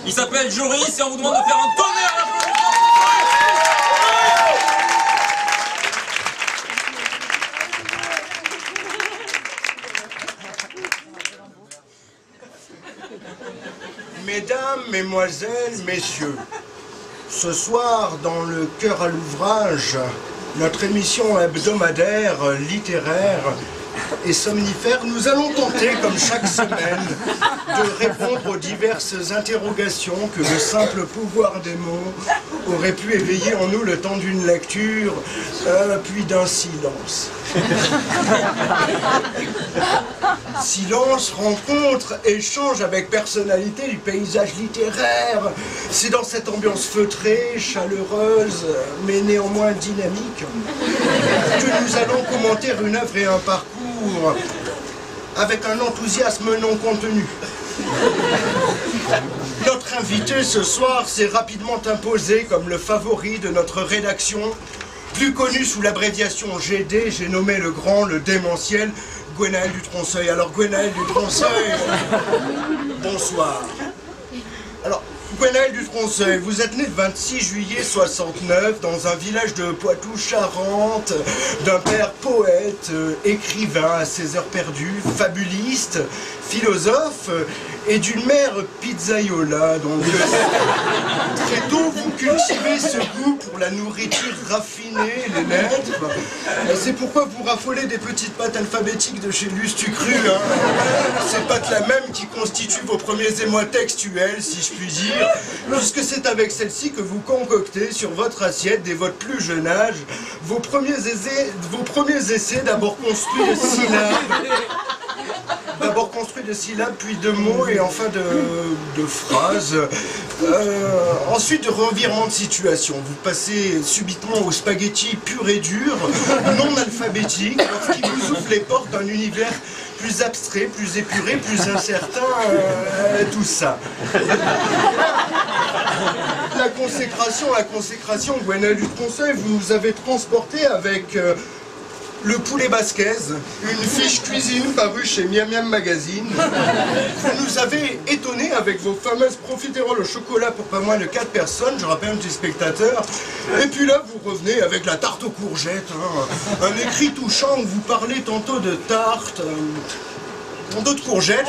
Il s'appelle Joris et on vous demande de faire un tonnerre d'applaudissements. Mesdames, mesdemoiselles, messieurs, ce soir, dans le cœur à l'ouvrage, notre émission hebdomadaire, littéraire et somnifère, nous allons tenter, comme chaque semaine, de répondre aux diverses interrogations que le simple pouvoir des mots aurait pu éveiller en nous le temps d'une lecture, puis d'un silence. Silence, rencontre, échange avec personnalité du paysage littéraire. C'est dans cette ambiance feutrée, chaleureuse, mais néanmoins dynamique, que nous allons commenter une œuvre et un parcours avec un enthousiasme non contenu. Notre invité ce soir s'est rapidement imposé comme le favori de notre rédaction, plus connu sous l'abréviation GD, j'ai nommé le grand, le démentiel, Gwenaël du Tronçeuil. Alors Gwenaël du Tronçeuil, bonsoir. Alors, Gwenaël du Tronçeuil, vous êtes né le 26 juillet 69 dans un village de Poitou-Charentes, d'un père poète, écrivain à ses heures perdues, fabuliste, philosophe, et d'une mère pizzaiola. Donc très tôt vous cultivez ce goût pour la nourriture raffinée, les lettres. C'est pourquoi vous raffolez des petites pâtes alphabétiques de chez Lustucru, hein. Ces pâtes-là même qui constituent vos premiers émois textuels, si je puis dire, puisque c'est avec celles-ci que vous concoctez sur votre assiette dès votre plus jeune âge vos premiers essais d'abord construits de syllabes. D'abord construit de syllabes, puis de mots et enfin de phrases. Ensuite, de revirement de situation. Vous passez subitement au spaghetti pur et dur, non alphabétique, lorsqu'il vous ouvre les portes d'un univers plus abstrait, plus épuré, plus incertain, tout ça. La consécration, Gwenaël du Tronçeuil, vous nous avez transporté avec... le poulet basquez, une fiche cuisine parue chez Miam Miam Magazine. Vous nous avez étonnés avec vos fameuses profiteroles au chocolat pour pas moins de 4 personnes, je rappelle un petit spectateur. Et puis là, vous revenez avec la tarte aux courgettes, hein. Un écrit touchant où vous parlez tantôt de tarte, tantôt de courgettes.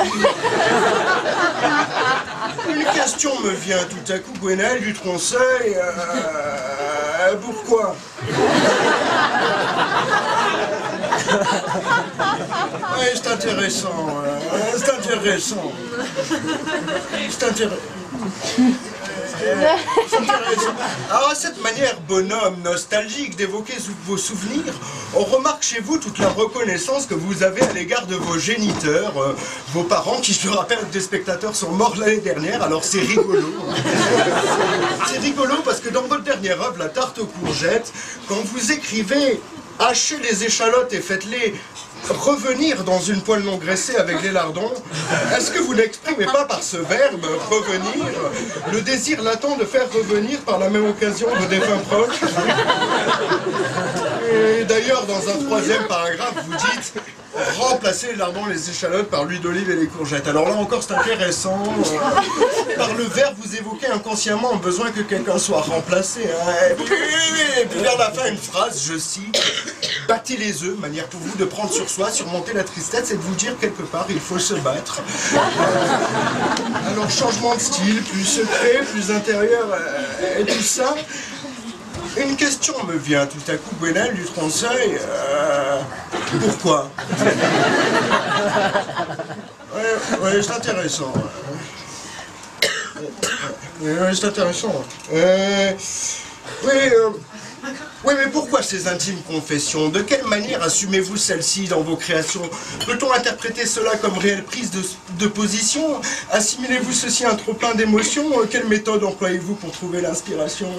Une question me vient tout à coup, Gwenaël du Tronçeuil. Pourquoi ? Oui, c'est intéressant. C'est intéressant. C'est intéressant. Alors à cette manière bonhomme, nostalgique d'évoquer vos souvenirs, on remarque chez vous toute la reconnaissance que vous avez à l'égard de vos géniteurs, vos parents, qui, je le rappelle, des spectateurs sont morts l'année dernière, alors c'est rigolo. C'est rigolo parce que dans votre dernière œuvre, La tarte aux courgettes, quand vous écrivez « hachez les échalotes et faites-les revenir dans une poêle non graissée avec des lardons », est-ce que vous n'exprimez pas par ce verbe « revenir » le désir latent de faire revenir par la même occasion vos défunts proches? Et d'ailleurs, dans un troisième paragraphe, vous dites « remplacer les lardons et les échalotes par l'huile d'olive et les courgettes ». Alors là encore, c'est intéressant. Par le verbe, vous évoquez inconsciemment un besoin que quelqu'un soit remplacé. Hein. Et puis vers la fin, une phrase, je cite « battez les œufs, manière pour vous de prendre sur soi, surmonter la tristesse et de vous dire quelque part, il faut se battre. » Alors, changement de style, plus secret, plus intérieur, et tout ça. Une question me vient tout à coup, Gwenaël du Tronçeuil. Pourquoi? Ouais, c'est intéressant. Ouais, c'est intéressant. Oui, mais pourquoi ces intimes confessions? De quelle manière assumez-vous celles-ci dans vos créations? Peut-on interpréter cela comme réelle prise de position? Assimilez-vous ceci à un trop-plein d'émotions? Quelle méthode employez-vous pour trouver l'inspiration?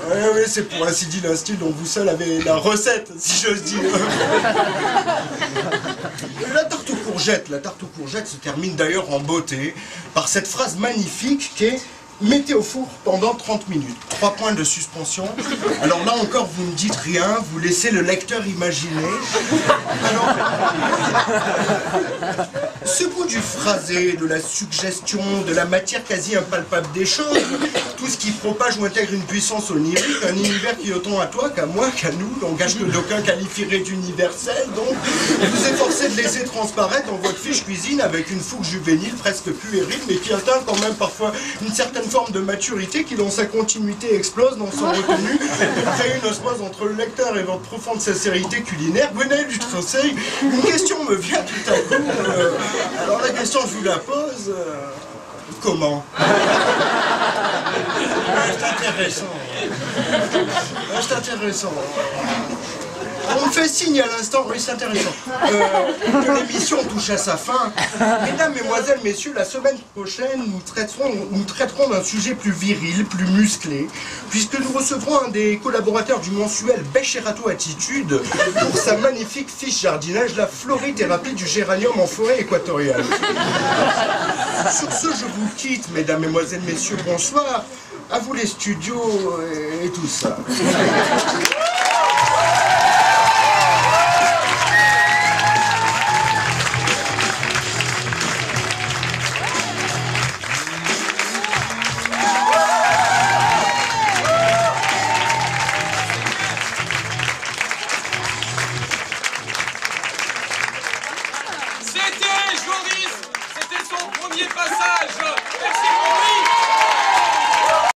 Oui, c'est pour ainsi dire un style dont vous seul avez la recette, si j'ose dire. La tarte aux courgettes se termine d'ailleurs en beauté par cette phrase magnifique qui est « mettez au four pendant 30 minutes ». 3 points de suspension. Alors là encore, vous ne dites rien, vous laissez le lecteur imaginer. Alors, ce goût du phrasé, de la suggestion, de la matière quasi impalpable des choses, tout ce qui propage ou intègre une puissance onirique, un univers qui est autant à toi qu'à moi, qu'à nous, langage que d'aucuns qualifieraient d'universel, donc vous efforcez de laisser transparaître dans votre fiche cuisine avec une fougue juvénile presque puérile, mais qui atteint quand même parfois une certaine forme de maturité qui, dans sa continuité, explose dans son retenu et crée une osmose entre le lecteur et votre profonde sincérité culinaire. Gwenaël du Trinceil, une question me vient tout à coup. Alors la question, je vous la pose. Comment? C'est intéressant. C'est intéressant. On me fait signe à l'instant, oui c'est intéressant, que l'émission touche à sa fin. Mesdames, Mesdemoiselles, Messieurs, la semaine prochaine, nous traiterons d'un sujet plus viril, plus musclé, puisque nous recevrons un des collaborateurs du mensuel Bêche et Râteau Attitude pour sa magnifique fiche jardinage, la florithérapie du géranium en forêt équatoriale. Sur ce, je vous quitte, Mesdames, Mesdemoiselles, Messieurs, bonsoir. À vous les studios et tout ça. C'était Joris, c'était son premier passage